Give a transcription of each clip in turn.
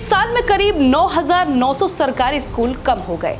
साल में करीब 9,900 सरकारी स्कूल कम हो गए।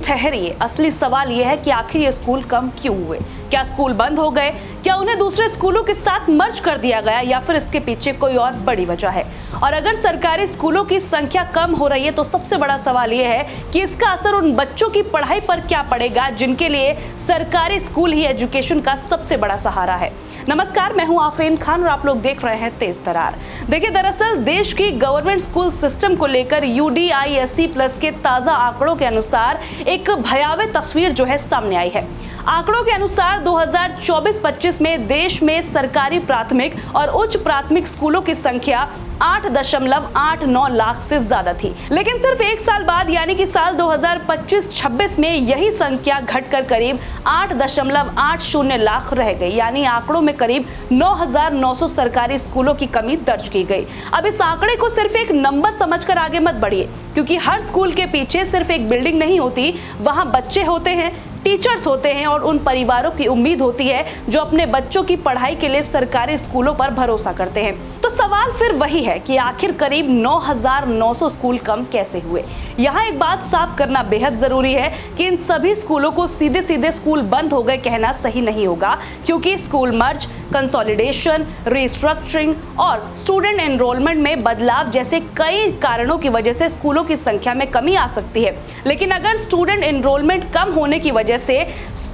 ठहरिए, असली सवाल यह है कि आखिर ये स्कूल कम क्यों हुए? क्या स्कूल बंद हो गए? क्या उन्हें दूसरे स्कूलों के साथ मर्ज कर दिया गया, या फिर इसके पीछे कोई और बड़ी वजह है? और अगर सरकारी स्कूलों की संख्या कम हो रही है तो सबसे बड़ा सवाल यह है कि इसका असर उन बच्चों की पढ़ाई पर क्या पड़ेगा जिनके लिए सरकारी स्कूल ही एजुकेशन का सबसे बड़ा सहारा है। नमस्कार, मैं हूं आफरीन खान और आप लोग देख रहे हैं तेज तरार। देखिए, दरअसल देश की गवर्नमेंट स्कूल सिस्टम को लेकर UDISC+ के ताजा आंकड़ों के अनुसार एक भयावह तस्वीर जो है सामने आई है। आंकड़ों के अनुसार 2024-25 में देश में सरकारी प्राथमिक और उच्च प्राथमिक स्कूलों की संख्या 8.89 लाख से ज्यादा थी, लेकिन सिर्फ एक साल बाद यानी कि साल 2025-26 में यही संख्या घटकर करीब 8.80 लाख रह गई। यानी आंकड़ों में करीब 9,900 सरकारी स्कूलों की कमी दर्ज की गई। अब इस आंकड़े को सिर्फ एक नंबर समझकर आगे मत बढ़िए, क्योंकि हर स्कूल के पीछे सिर्फ एक बिल्डिंग नहीं होती, वहां बच्चे होते हैं, टीचर्स होते हैं और उन परिवारों की उम्मीद होती है जो अपने बच्चों की पढ़ाई के लिए सरकारी स्कूलों पर भरोसा करते हैं। तो सवाल फिर वही है कि आखिर करीब 9,900 स्कूल कम कैसे हुए? यहाँ एक बात साफ करना बेहद जरूरी है कि इन सभी स्कूलों को सीधे सीधे स्कूल बंद हो गए कहना सही नहीं होगा, क्योंकि स्कूल मर्ज, कंसोलिडेशन, रिस्ट्रक्चरिंग और स्टूडेंट एनरोलमेंट में बदलाव जैसे कई कारणों की वजह से स्कूलों की संख्या में कमी आ सकती है। लेकिन अगर स्टूडेंट एनरोलमेंट कम होने की वजह से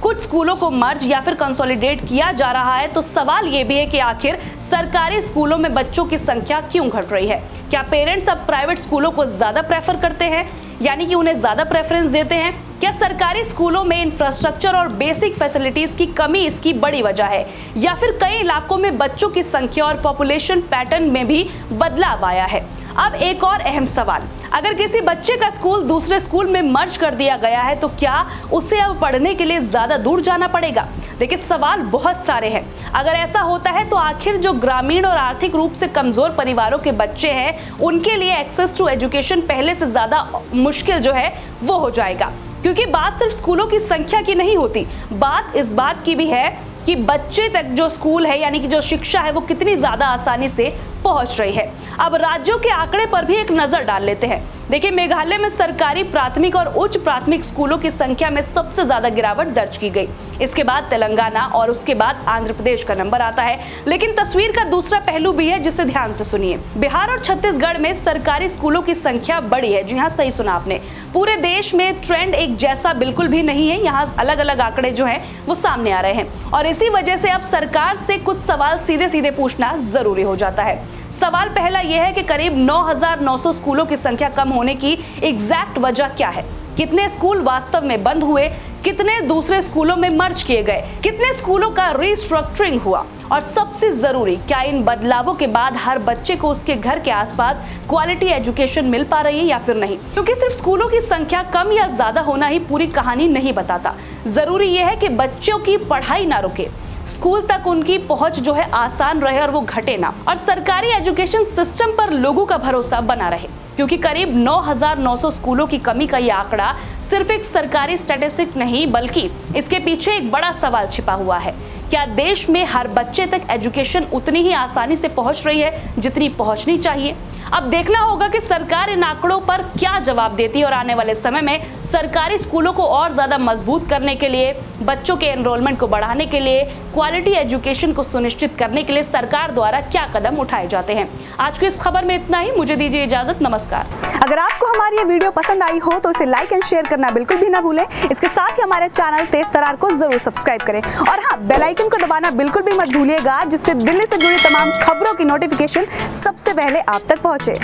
कुछ स्कूलों को मर्ज या फिर कंसोलिडेट किया जा रहा है, तो सवाल ये भी है कि आखिर सरकारी स्कूलों में बच्चों की संख्या क्यों घट रही है? क्या पेरेंट्स अब प्राइवेट स्कूलों को ज्यादा प्रेफर करते हैं, यानी कि उन्हें ज्यादा प्रेफरेंस देते हैं? क्या सरकारी स्कूलों में इंफ्रास्ट्रक्चर और बेसिक फैसिलिटीज की कमी इसकी बड़ी वजह है, या फिर कई इलाकों में बच्चों की संख्या और पॉपुलेशन पैटर्न में भी बदलाव आया है? अब एक और अहम सवाल, अगर किसी बच्चे का स्कूल दूसरे स्कूल में मर्ज कर दिया गया है तो क्या उसे अब पढ़ने के लिए ज्यादा दूर जाना पड़ेगा? देखिए, सवाल बहुत सारे हैं। अगर ऐसा होता है तो आखिर जो ग्रामीण और आर्थिक रूप से कमजोर परिवारों के बच्चे हैं उनके लिए एक्सेस टू एजुकेशन पहले से ज्यादा मुश्किल जो है वो हो जाएगा। क्योंकि बात सिर्फ स्कूलों की संख्या की नहीं होती, बात इस बात की भी है कि बच्चे तक जो स्कूल है यानी कि जो शिक्षा है वो कितनी ज्यादा आसानी से पहुंच रही है। अब राज्यों के आंकड़े पर भी एक नजर डाल लेते हैं। देखिए, मेघालय में सरकारी प्राथमिक और उच्च प्राथमिक स्कूलों की संख्या में सबसे ज्यादा गिरावट दर्ज की गई। इसके बाद तेलंगाना और उसके बाद आंध्र प्रदेश का नंबर आता है। लेकिन तस्वीर का दूसरा पहलू भी है जिसे ध्यान से सुनिए। बिहार और छत्तीसगढ़ में सरकारी स्कूलों की संख्या बड़ी है। जी हाँ, सही सुना आपने। पूरे देश में ट्रेंड एक जैसा बिल्कुल भी नहीं है। यहाँ अलग अलग आंकड़े जो है वो सामने आ रहे हैं और इसी वजह से अब सरकार से कुछ सवाल सीधे सीधे पूछना जरूरी हो जाता है। सवाल पहला यह है कि करीब 9,900 स्कूलों की संख्या कम होने की एग्जैक्ट वजह क्या है? कितने स्कूल वास्तव में बंद हुए? कितने दूसरे स्कूलों में मर्ज किए गए? कितने स्कूलों का रिस्ट्रक्चरिंग हुआ? और सबसे जरूरी, क्या इन बदलावों के बाद हर बच्चे को उसके घर के आसपास क्वालिटी एजुकेशन मिल पा रही है या फिर नहीं? क्योंकि सिर्फ स्कूलों की संख्या कम या ज्यादा होना ही पूरी कहानी नहीं बताता। जरूरी यह है कि बच्चों की पढ़ाई ना रुके, स्कूल तक उनकी पहुंच जो है आसान रहे और वो घटे ना, और सरकारी एजुकेशन सिस्टम पर लोगों का भरोसा बना रहे। क्योंकि करीब 9,900 स्कूलों की कमी का यह आंकड़ा सिर्फ एक सरकारी स्टैटिस्टिक नहीं, बल्कि इसके पीछे एक बड़ा सवाल छिपा हुआ है। क्या देश में हर बच्चे तक एजुकेशन उतनी ही आसानी से पहुंच रही है जितनी पहुंचनी चाहिए? अब देखना होगा कि सरकार इन आंकड़ों पर क्या जवाब देती है और आने वाले समय में सरकारी स्कूलों को और ज्यादा मजबूत करने के लिए, बच्चों के एनरोलमेंट को बढ़ाने के लिए, क्वालिटी एजुकेशन को सुनिश्चित करने के लिए सरकार द्वारा क्या कदम उठाए जाते हैं। आज की इस खबर में इतना ही। मुझे दीजिए इजाजत। नमस्कार। अगर आपको हमारी ये वीडियो पसंद आई हो तो इसे लाइक एंड शेयर करना बिल्कुल भी ना भूलें। इसके साथ ही हमारे चैनल तेज तरार को जरूर सब्सक्राइब करें और हाँ, बेल आइकन को दबाना बिल्कुल भी मत भूलिएगा, जिससे दिल्ली से जुड़ी तमाम खबरों की नोटिफिकेशन सबसे पहले आप तक पहुंचे।